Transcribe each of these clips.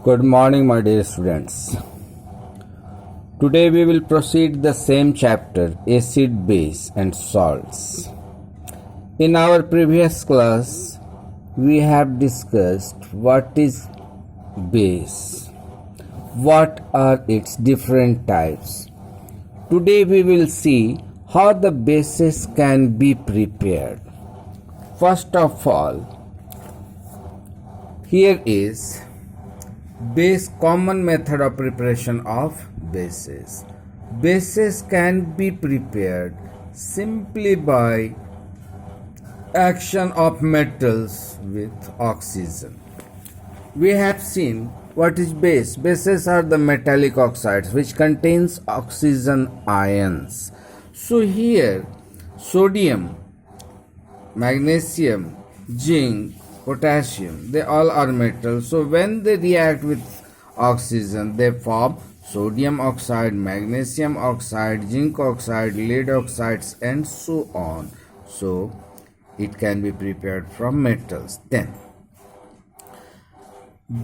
Good morning, my dear students. Today we will proceed the same chapter, acid, base and salts. In our previous class, we have discussed what is base, what are its different types. Today we will see how the bases can be prepared. First of all, here is base common method of preparation of bases. Bases can be prepared simply by action of metals with oxygen. We have seen what is base. Bases are the metallic oxides which contains oxygen ions. So here sodium, magnesium, zinc, potassium, they all are metals. So when they react with oxygen, they form sodium oxide, magnesium oxide, zinc oxide, lead oxides and so on. So it can be prepared from metals. Then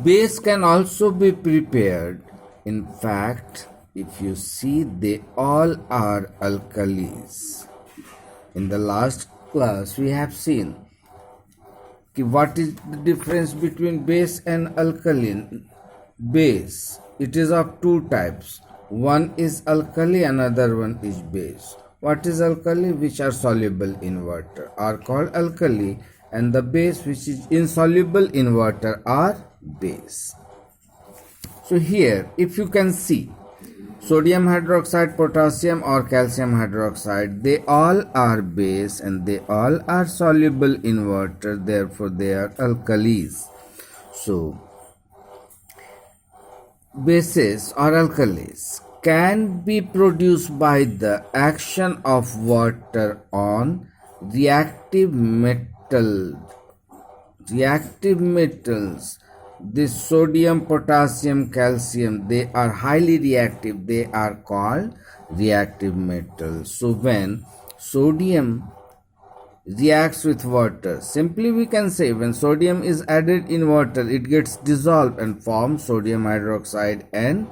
base can also be prepared. In fact, if you see, they all are alkalis. In the last class we have seen what is the difference between base and alkaline. Base, it is of two types. One is alkali, another one is base. What is alkali? Which are soluble in water are called alkali, and the base which is insoluble in water are base. So here if you can see, sodium hydroxide, potassium or calcium hydroxide, they all are base and they all are soluble in water, therefore they are alkalis. So bases or alkalis can be produced by the action of water on reactive metals. This sodium, potassium, calcium, they are highly reactive. They are called reactive metals. So when sodium reacts with water, simply we can say when sodium is added in water, it gets dissolved and forms sodium hydroxide and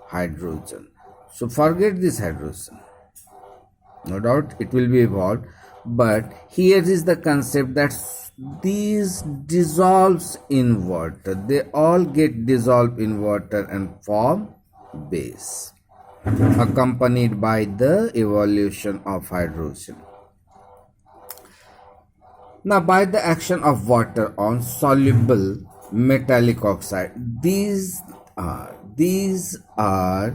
hydrogen. So forget this hydrogen. No doubt it will be evolved. But here is the concept that these dissolves in water. They all get dissolved in water and form base, accompanied by the evolution of hydrogen. Now by the action of water on soluble metallic oxide, these are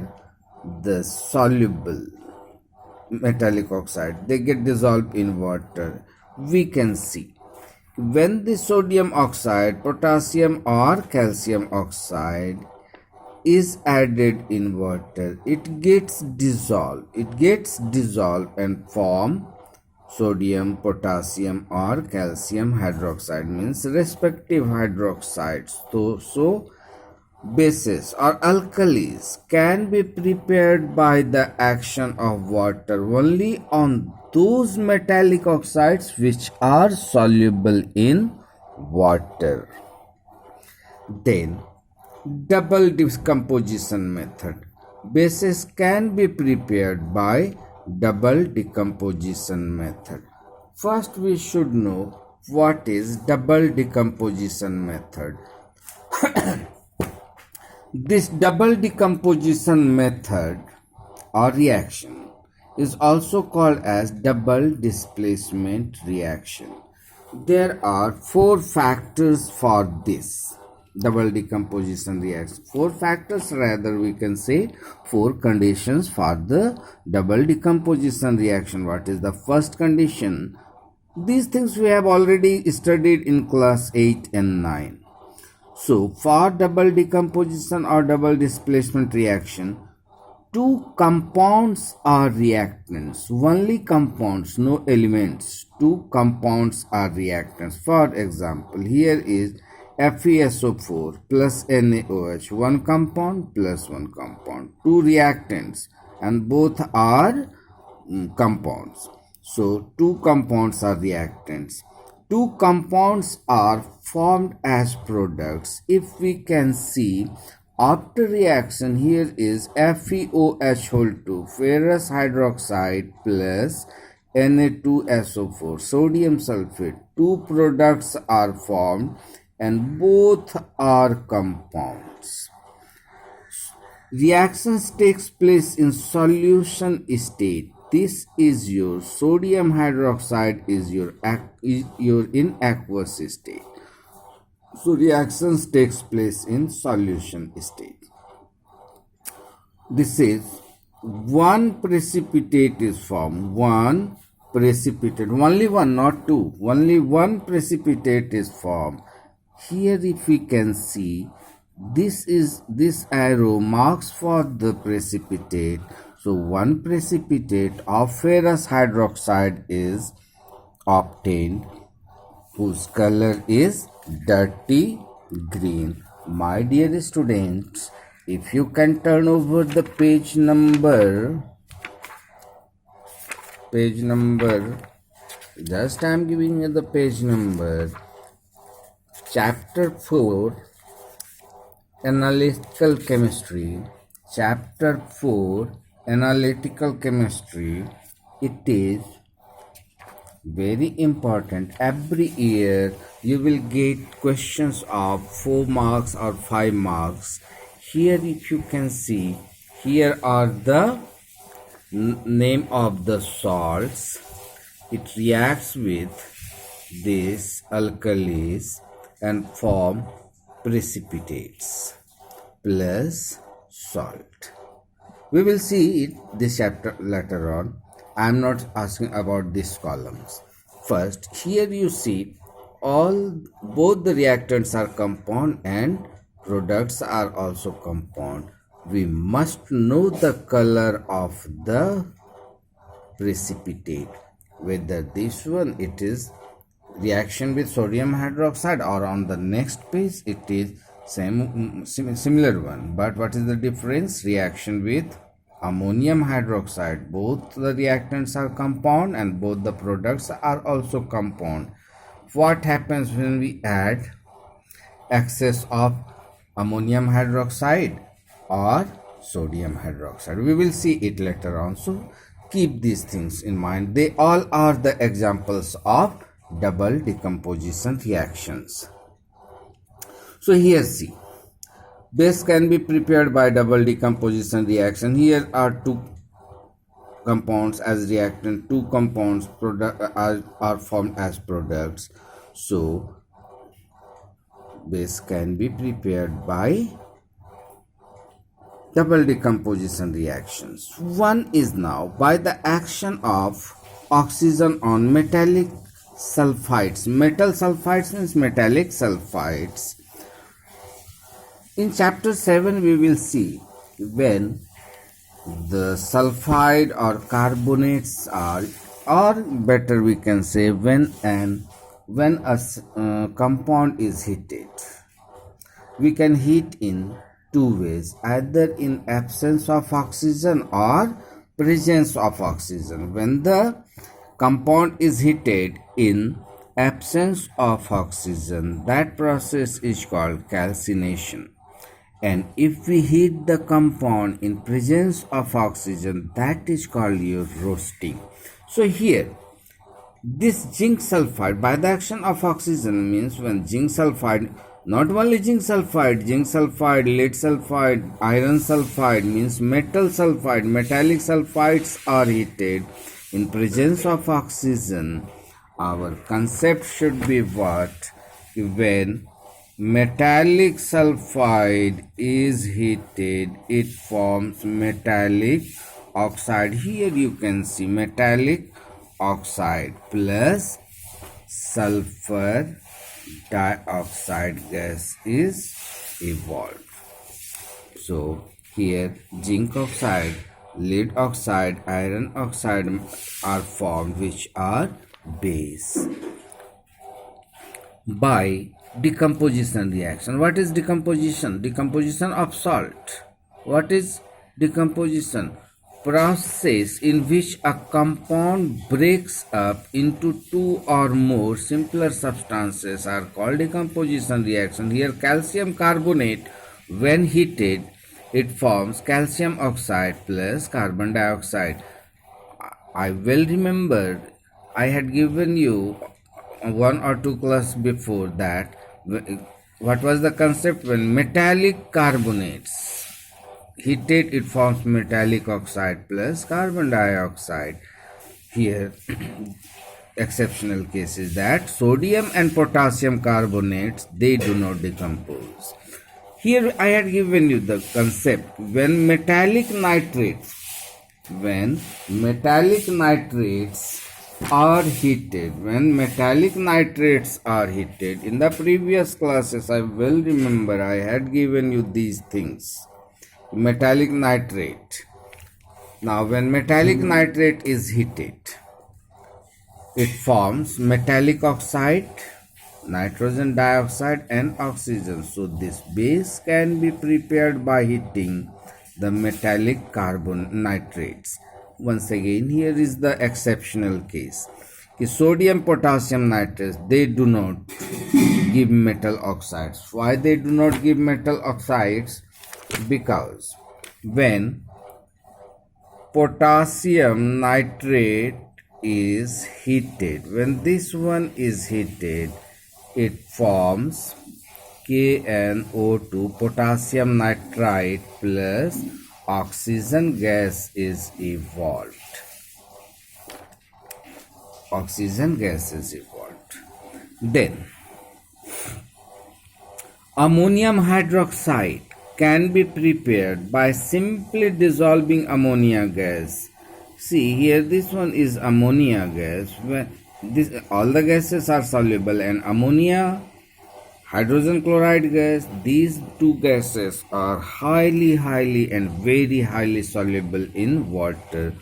the soluble metallic oxide. They get dissolved in water. We can see when the sodium oxide, potassium or calcium oxide is added in water, it gets dissolved and form sodium, potassium or calcium hydroxide, means respective hydroxides. So bases or alkalis can be prepared by the action of water only on those metallic oxides which are soluble in water. Then double decomposition method. Bases can be prepared by double decomposition method. First we should know what is double decomposition method. This double decomposition method or reaction is also called as double displacement reaction. There are four factors for this double decomposition reaction. Four factors, rather we can say four conditions for the double decomposition reaction. What is the first condition? These things we have already studied in class 8 and 9. So for double decomposition or double displacement reaction, two compounds are reactants. Only compounds, no elements. Two compounds are reactants. For example, here is FeSO4 plus NaOH, one compound plus one compound. Two reactants and both are compounds. So two compounds are reactants. two compounds are formed as products. If we can see after reaction, here is FeOH whole 2 ferrous hydroxide plus Na2SO4 sodium sulfate. Two products are formed and both are compounds. Reactions takes place in solution state. This is your sodium hydroxide is your in aqueous state. So reactions takes place in solution state. This is one precipitate is formed. One precipitate, only one, not two. Only one precipitate is formed. Here, if we can see, this arrow marks for the precipitate. So one precipitate of ferrous hydroxide is obtained, whose color is dirty green. My dear students, if you can turn over the page number, just I am giving you the page number, chapter 4, analytical chemistry, chapter 4, analytical chemistry. It is very important. Every year you will get questions of 4 marks or 5 marks. Here, if you can see, here are the name of the salts. It reacts with these alkalis and form precipitates plus salt. We will see it this chapter later on. I am not asking about these columns. First, here you see both the reactants are compound and products are also compound. We must know the color of the precipitate, whether this one it is reaction with sodium hydroxide or on the next page it is similar one. But what is the difference? Reaction with ammonium hydroxide, both the reactants are compound and both the products are also compound. What happens when we add excess of ammonium hydroxide or sodium hydroxide? We will see it later on. So keep these things in mind. They all are the examples of double decomposition reactions. So here see, base can be prepared by double decomposition reaction. Here are two compounds as reactant, two compounds are formed as products. So base can be prepared by double decomposition reactions. One is now by the action of oxygen on metallic sulfides. Metal sulfides means metallic sulfides. In chapter 7 we will see when the sulfide or carbonates are, or better we can say when a compound is heated. We can heat in two ways, either in absence of oxygen or presence of oxygen. When the compound is heated in absence of oxygen, that process is called calcination. And if we heat the compound in presence of oxygen, that is called your roasting. So here, this zinc sulfide by the action of oxygen means when zinc sulfide, not only zinc sulfide, lead sulfide, iron sulfide means metal sulfide, metallic sulfides are heated in presence of oxygen. Our concept should be what? When metallic sulfide is heated, it forms metallic oxide. Here you can see metallic oxide plus sulfur dioxide gas is evolved. So here zinc oxide, lead oxide, iron oxide are formed, which are base by decomposition reaction. What is decomposition? Decomposition of salt. What is decomposition? process in which a compound breaks up into two or more simpler substances are called decomposition reaction. Here calcium carbonate, when heated, it forms calcium oxide plus carbon dioxide. I well remember I had given you one or two class before that what was the concept when metallic carbonates heated it forms metallic oxide plus carbon dioxide. Here exceptional case is that sodium and potassium carbonates they do not decompose. Here I had given you the concept when metallic nitrates are heated, in the previous classes I well remember I had given you these things. Metallic nitrate. Now when metallic nitrate is heated, it forms metallic oxide, nitrogen dioxide and oxygen. So this base can be prepared by heating the metallic carbon nitrates. Once again, here is the exceptional case. Sodium potassium nitrates, they do not give metal oxides. Why they do not give metal oxides? Because when potassium nitrate is heated, when this one is heated, it forms KNO2, potassium nitrite plus oxygen gas is evolved. Then ammonium hydroxide can be prepared by simply dissolving ammonia gas. See here, this one is ammonia gas. All the gases are soluble, and ammonia, hydrogen chloride gas, these two gases are highly and very highly soluble in water.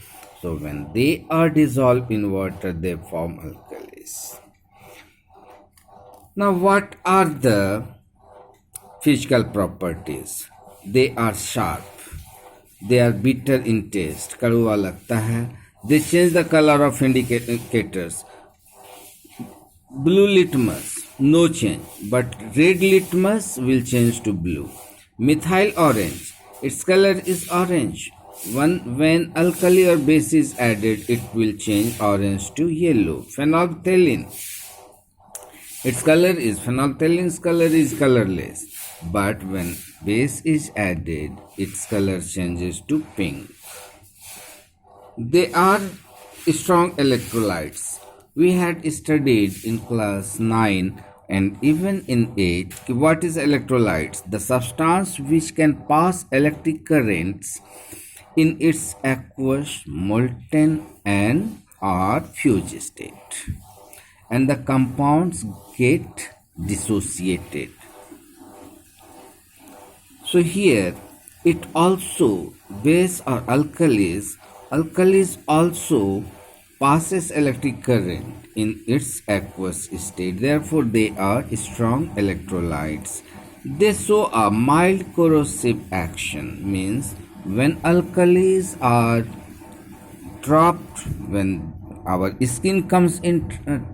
So when they are dissolved in water, they form alkalis. Now what are the physical properties? They are sharp, they are bitter in taste, कड़वा लगता है. They change the color of indicators. Blue litmus, no change, but red litmus will change to blue. Methyl orange, its color is orange. When alkali or base is added, it will change orange to yellow. Phenolphthalein, phenolphthalein color is colorless, but when base is added, its color changes to pink. They are strong electrolytes. We had studied in class 9 and even in 8 what is electrolytes? The substance which can pass electric currents in its aqueous, molten and or fused state, and the compounds get dissociated. So here it also base or alkalis also passes electric current in its aqueous state. Therefore, they are strong electrolytes. They show a mild corrosive action, means when alkalis are dropped, when our skin comes in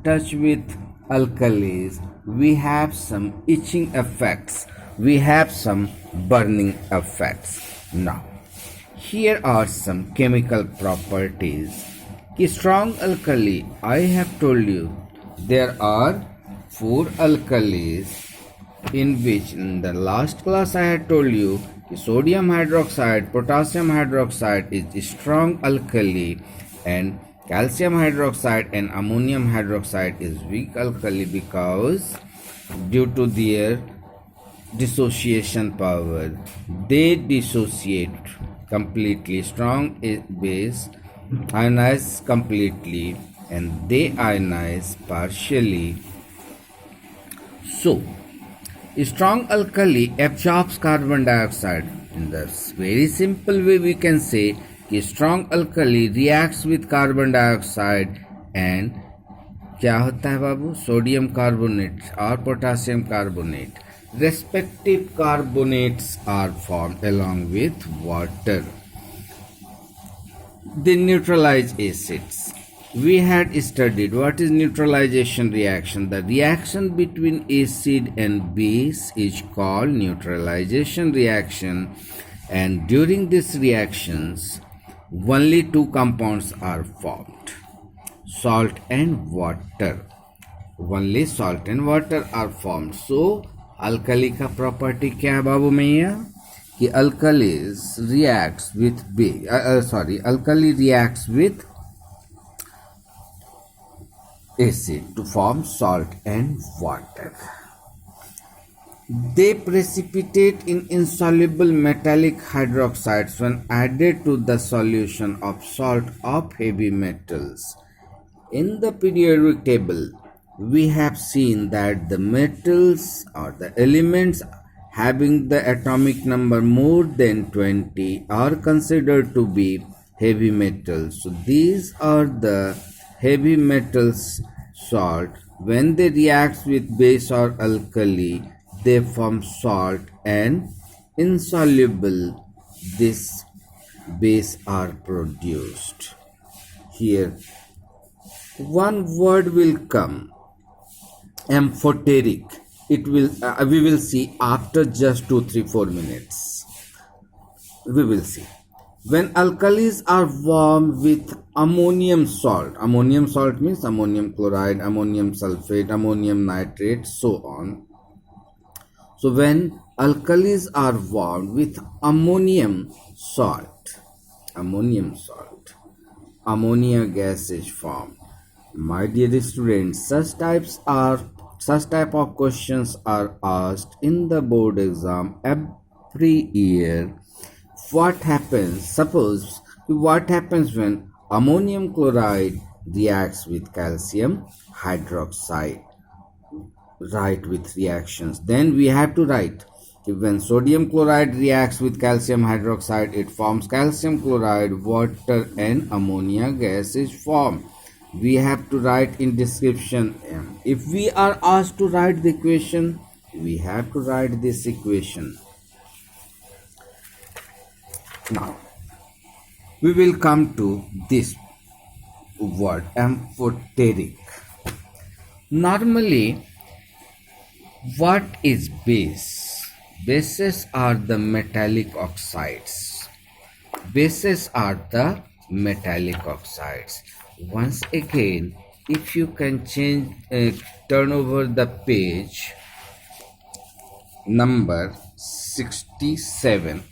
touch with alkalis, we have some itching effects, we have some burning effects. Now, here are some chemical properties. Strong alkali, I have told you there are 4 alkalis, in which in the last class I had told you sodium hydroxide, potassium hydroxide is strong alkali, and calcium hydroxide and ammonium hydroxide is weak alkali because due to their dissociation power, they dissociate completely. Strong base ionize completely and they ionize partially. So strong alkali absorbs carbon dioxide. In the very simple way we can say strong alkali reacts with carbon dioxide and क्या होता है बाबू, sodium carbonate और potassium carbonate, respective carbonates are formed along with water. They neutralize acids. We had studied what is neutralization reaction. The reaction between acid and base is called neutralization reaction, and during these reactions only two compounds are formed, salt and water. Only salt and water are formed. So alkali का property क्या है बाबू मैया कि alkalis reacts with alkali reacts with acid to form salt and water. They precipitate in insoluble metallic hydroxides when added to the solution of salt of heavy metals. In the periodic table, we have seen that the metals or the elements having the atomic number more than 20 are considered to be heavy metals. So these are the heavy metals salt. When they react with base or alkali, they form salt, and insoluble this base are produced. Here one word will come, amphoteric. It will we will see after just 2 3 4 minutes. We will see. When alkalis are warmed with ammonium salt means ammonium chloride, ammonium sulfate, ammonium nitrate, so on. So when alkalis are warmed with ammonium salt, ammonia gas is formed. My dear students, such type of questions are asked in the board exam every year. What happens when ammonium chloride reacts with calcium hydroxide? Write with reactions. Then we have to write, when sodium chloride reacts with calcium hydroxide, it forms calcium chloride, water and ammonia gas is formed. We have to write in description. If we are asked to write the equation, we have to write this equation. Now we will come to this word, amphoteric. Normally, what is base? Bases are the metallic oxides. Once again, if you can turn over the page number 67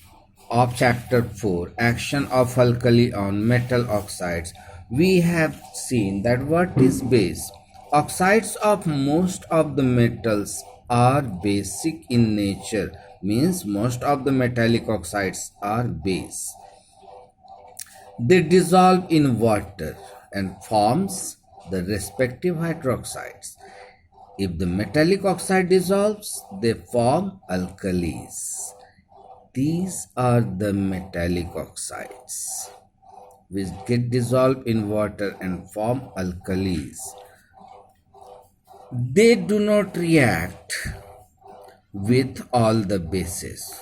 of chapter 4, action of alkali on metal oxides, we have seen that what is base? Oxides of most of the metals are basic in nature, means most of the metallic oxides are base. They dissolve in water and forms the respective hydroxides. If the metallic oxide dissolves, they form alkalis. These are the metallic oxides which get dissolved in water and form alkalis. They do not react with all the bases.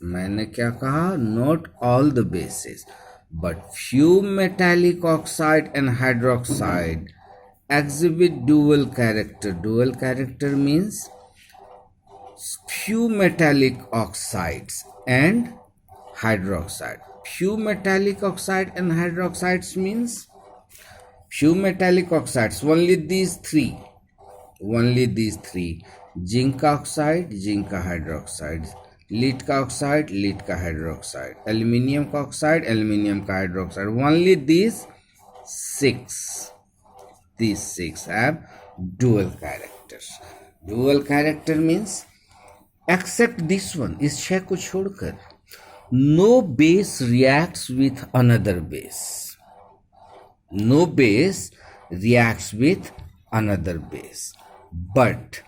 मैंने क्या कहा? Not all the bases, but few metallic oxide and hydroxide exhibit dual character. Dual character means few metallic oxides and hydroxide. Few metallic oxide and hydroxides means few metallic oxides, only these three. Zinc oxide, zinc hydroxide, lead oxide, lead hydroxide, aluminium oxide, aluminium hydroxide. Only these six have dual characters. Dual character means except this one, इस छह को छोड़कर no base reacts with another base. No base reacts with another base, but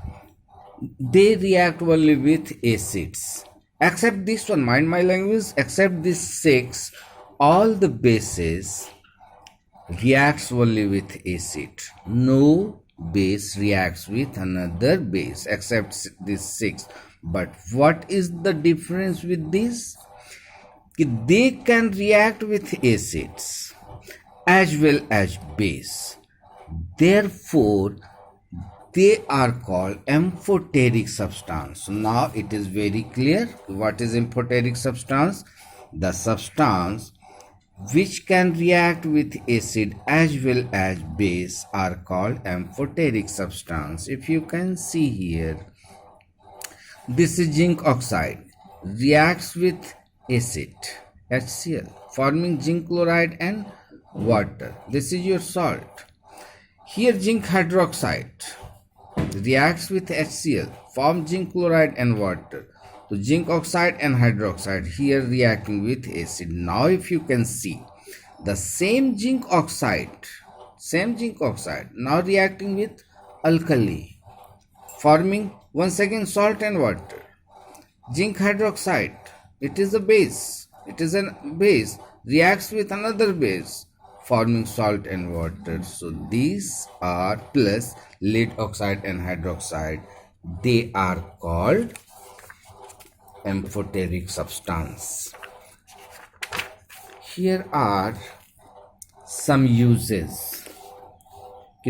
they react only with acids. Except this one, mind my language, except these six, all the bases reacts only with acid. No base reacts with another base except these six. But what is the difference with this? they can react with acids as well as base. Therefore, they are called amphoteric substance. Now it is very clear what is amphoteric substance. The substance which can react with acid as well as base are called amphoteric substance. If you can see here, this is zinc oxide, reacts with acid HCl, forming zinc chloride and water. This is your salt. Here zinc hydroxide reacts with HCl, forms zinc chloride and water. So zinc oxide and hydroxide here reacting with acid. Now if you can see, the same zinc oxide now reacting with alkali, forming once again salt and water. Zinc hydroxide, it is a base, reacts with another base, forming salt and water. So these are plus lead oxide and hydroxide, they are called amphoteric substance. Here are some uses.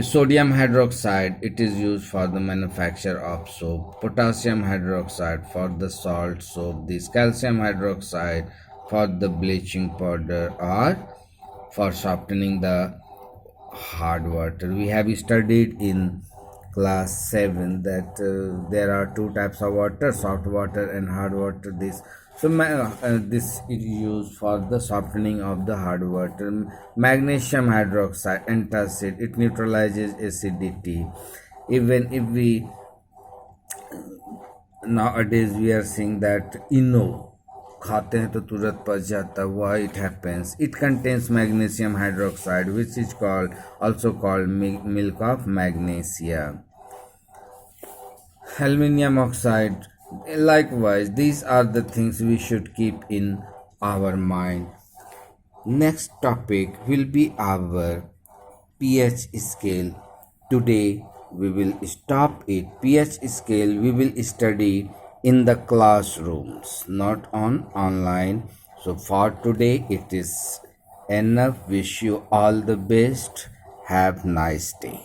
Sodium hydroxide, it is used for the manufacture of soap. Potassium hydroxide for the salt soap. This calcium hydroxide for the bleaching powder or for softening the hard water. We have studied in class 7 that there are two types of water, soft water and hard water. This is used for the softening of the hard water. Magnesium hydroxide, antacid, it neutralizes acidity. Even if we nowadays we are seeing that खाते हैं तो तुरंत पच जाता है. Why it happens? It contains magnesium hydroxide, which is also called milk of magnesia. Aluminium oxide, likewise, these are the things we should keep in our mind. Next topic will be our pH scale. Today we will stop it. pH scale we will study in the classrooms, not on online. So for today it is enough. Wish you all the best. Have nice day.